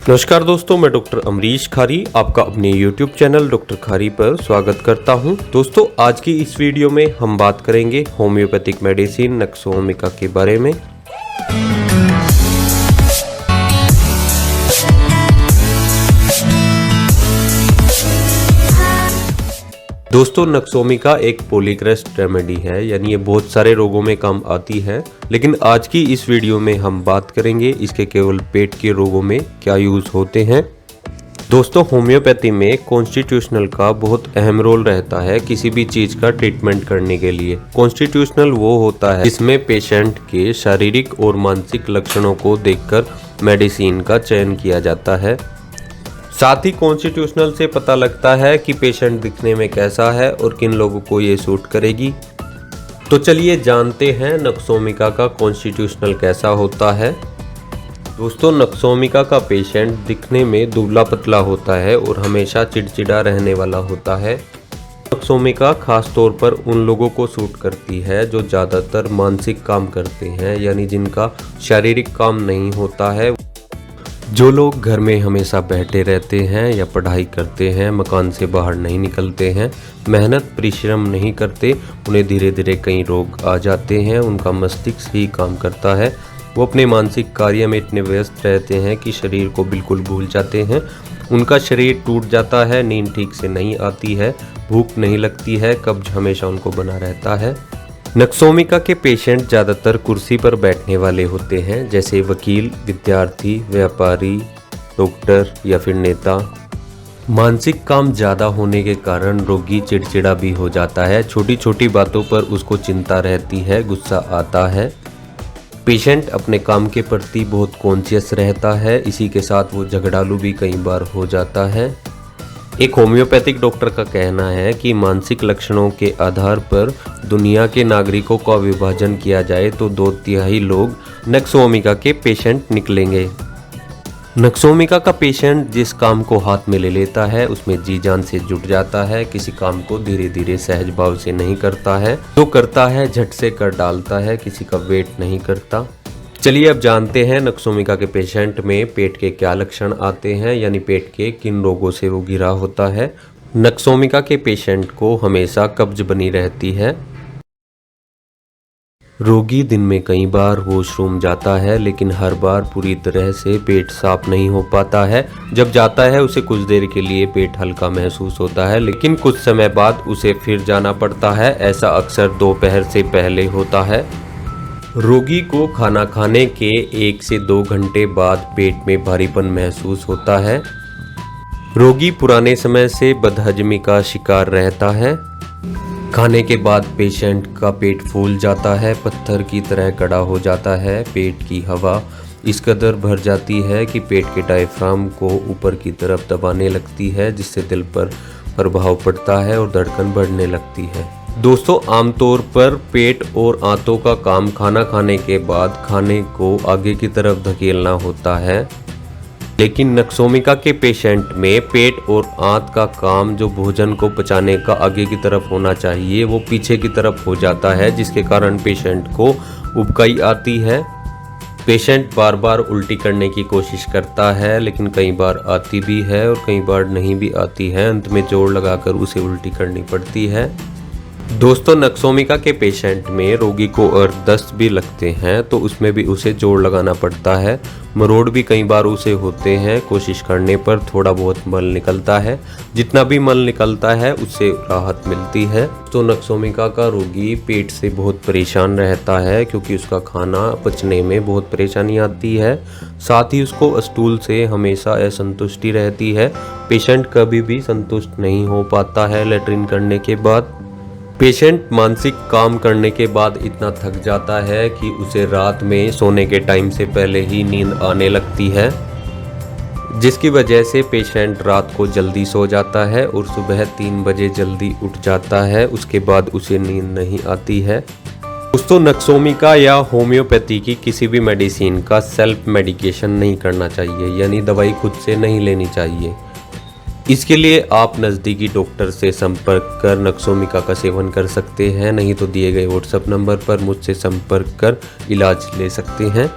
नमस्कार दोस्तों, मैं डॉक्टर अमरीश खारी आपका अपने YouTube चैनल डॉक्टर खारी पर स्वागत करता हूं। दोस्तों, आज की इस वीडियो में हम बात करेंगे होम्योपैथिक मेडिसिन नक्सोमिका के बारे में। दोस्तों, नक्सोमिका एक पॉलीक्रेस्ट रेमेडी है, यानी ये बहुत सारे रोगों में काम आती है। लेकिन आज की इस वीडियो में हम बात करेंगे इसके केवल पेट के रोगों में क्या यूज होते हैं। दोस्तों, होम्योपैथी में कॉन्स्टिट्यूशनल का बहुत अहम रोल रहता है किसी भी चीज का ट्रीटमेंट करने के लिए। कॉन्स्टिट्यूशनल वो होता है जिसमें पेशेंट के शारीरिक और मानसिक लक्षणों को देखकर मेडिसिन का चयन किया जाता है। साथ ही कॉन्स्टिट्यूशनल से पता लगता है कि पेशेंट दिखने में कैसा है और किन लोगों को ये सूट करेगी। तो चलिए जानते हैं नक्सोमिका का कॉन्स्टिट्यूशनल कैसा होता है। दोस्तों, नक्सोमिका का पेशेंट दिखने में दुबला पतला होता है और हमेशा चिड़चिड़ा रहने वाला होता है। नक्सोमिका खास तौर पर उन लोगों को सूट करती है जो ज़्यादातर मानसिक काम करते हैं, यानी जिनका शारीरिक काम नहीं होता है। जो लोग घर में हमेशा बैठे रहते हैं या पढ़ाई करते हैं, मकान से बाहर नहीं निकलते हैं, मेहनत परिश्रम नहीं करते, उन्हें धीरे धीरे कई रोग आ जाते हैं। उनका मस्तिष्क ही काम करता है। वो अपने मानसिक कार्य में इतने व्यस्त रहते हैं कि शरीर को बिल्कुल भूल जाते हैं। उनका शरीर टूट जाता है, नींद ठीक से नहीं आती है, भूख नहीं लगती है, कब्ज हमेशा उनको बना रहता है। नक्सोमिका के पेशेंट ज़्यादातर कुर्सी पर बैठने वाले होते हैं, जैसे वकील, विद्यार्थी, व्यापारी, डॉक्टर या फिर नेता। मानसिक काम ज़्यादा होने के कारण रोगी चिड़चिड़ा भी हो जाता है। छोटी छोटी बातों पर उसको चिंता रहती है, गुस्सा आता है। पेशेंट अपने काम के प्रति बहुत कॉन्शियस रहता है। इसी के साथ वो झगड़ालू भी कई बार हो जाता है। एक होम्योपैथिक डॉक्टर का कहना है कि मानसिक लक्षणों के आधार पर दुनिया के नागरिकों का विभाजन किया जाए तो 2/3 लोग नक्सोमिका के पेशेंट निकलेंगे। नक्सोमिका का पेशेंट जिस काम को हाथ में ले लेता है उसमें जी जान से जुट जाता है। किसी काम को धीरे धीरे सहज भाव से नहीं करता है, जो करता है झट से कर डालता है, किसी का वेट नहीं करता। चलिए अब जानते हैं नक्सोमिका के पेशेंट में पेट के क्या लक्षण आते हैं, यानी पेट के किन रोगों से वो घिरा होता है। नक्सोमिका के पेशेंट को हमेशा कब्ज बनी रहती है। रोगी दिन में कई बार वॉशरूम जाता है, लेकिन हर बार पूरी तरह से पेट साफ नहीं हो पाता है। जब जाता है उसे कुछ देर के लिए पेट हल्का महसूस होता है, लेकिन कुछ समय बाद उसे फिर जाना पड़ता है। ऐसा अक्सर दोपहर से पहले होता है। रोगी को खाना खाने के 1 से 2 घंटे बाद पेट में भारीपन महसूस होता है। रोगी पुराने समय से बदहजमी का शिकार रहता है। खाने के बाद पेशेंट का पेट फूल जाता है, पत्थर की तरह कड़ा हो जाता है। पेट की हवा इस कदर भर जाती है कि पेट के डायफ्राम को ऊपर की तरफ दबाने लगती है, जिससे दिल पर प्रभाव पड़ता है और धड़कन बढ़ने लगती है। दोस्तों, आमतौर पर पेट और आंतों का काम खाना खाने के बाद खाने को आगे की तरफ धकेलना होता है, लेकिन नक्सोमिका के पेशेंट में पेट और आंत का काम, जो भोजन को पचाने का आगे की तरफ होना चाहिए, वो पीछे की तरफ हो जाता है, जिसके कारण पेशेंट को उबकाई आती है। पेशेंट बार बार उल्टी करने की कोशिश करता है, लेकिन कई बार आती भी है और कई बार नहीं भी आती है। अंत में जोर लगाकर उसे उल्टी करनी पड़ती है। दोस्तों, नक्सोमिका के पेशेंट में रोगी को अगर दस्त भी लगते हैं तो उसमें भी उसे जोर लगाना पड़ता है। मरोड़ भी कई बार उसे होते हैं। कोशिश करने पर थोड़ा बहुत मल निकलता है। जितना भी मल निकलता है उससे राहत मिलती है। तो नक्सोमिका का रोगी पेट से बहुत परेशान रहता है, क्योंकि उसका खाना पचने में बहुत परेशानी आती है। साथ ही उसको स्टूल से हमेशा असंतुष्टि रहती है। पेशेंट कभी भी संतुष्ट नहीं हो पाता है लैट्रिन करने के बाद। पेशेंट मानसिक काम करने के बाद इतना थक जाता है कि उसे रात में सोने के टाइम से पहले ही नींद आने लगती है, जिसकी वजह से पेशेंट रात को जल्दी सो जाता है और सुबह 3 बजे जल्दी उठ जाता है। उसके बाद उसे नींद नहीं आती है। दोस्तों, नक्सोमिका या होम्योपैथी की किसी भी मेडिसिन का सेल्फ मेडिकेशन नहीं करना चाहिए, यानी दवाई खुद से नहीं लेनी चाहिए। इसके लिए आप नज़दीकी डॉक्टर से संपर्क कर नक्सोमिका का सेवन कर सकते हैं, नहीं तो दिए गए व्हाट्सएप नंबर पर मुझसे संपर्क कर इलाज ले सकते हैं।